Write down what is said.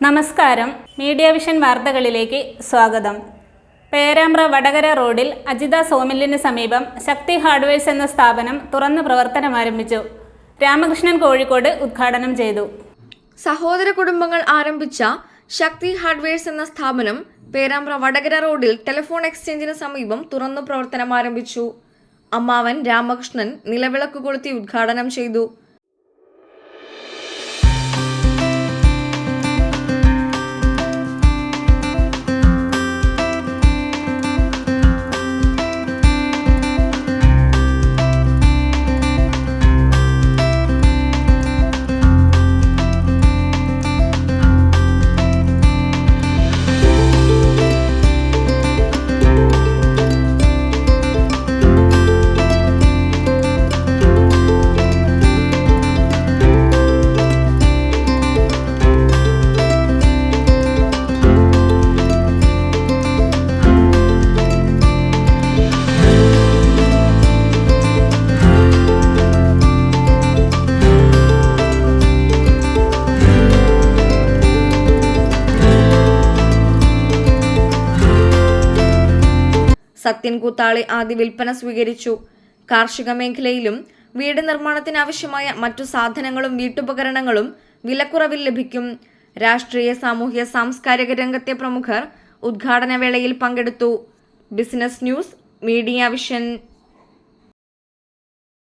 നമസ്കാരം. Media vision വാർത്തകളിലേക്ക് സ്വാഗതം. പേരാമ്പ്ര വടകര റോഡിൽ അജിത സോമില്ലിന് സമീപം ശക്തി ഹാർഡ്വെയർസ് എന്ന സ്ഥാപനം തുറന്ന് പ്രവർത്തനം ആരംഭിച്ചു. രാമകൃഷ്ണൻ കോഴിക്കോട് ഉദ്ഘാടനം ചെയ്തു. സഹോദര കുടുംബങ്ങൾ ആരംഭിച്ച ശക്തി ഹാർഡ്വെയർസ് എന്ന സ്ഥാപനം പേരാമ്പ്ര വടകര റോഡിൽ ടെലിഫോൺ എക്സ്ചേഞ്ചിന് സമീപം തുറന്നു പ്രവർത്തനം ആരംഭിച്ചു. അമ്മാവൻ രാമകൃഷ്ണൻ നിലവിളക്ക് കൊളുത്തി ഉദ്ഘാടനം ചെയ്തു. സത്യൻ കൂത്താളി ആദ്യ വിൽപ്പന സ്വീകരിച്ചു. കാർഷിക മേഖലയിലും വീട് നിർമ്മാണത്തിനാവശ്യമായ മറ്റു സാധനങ്ങളും വീട്ടുപകരണങ്ങളും വിലക്കുറവിൽ ലഭിക്കും. രാഷ്ട്രീയ, സാമൂഹ്യ, സാംസ്കാരിക രംഗത്തെ പ്രമുഖർ ഉദ്ഘാടന വേളയിൽ പങ്കെടുത്തു. Business news, media vision.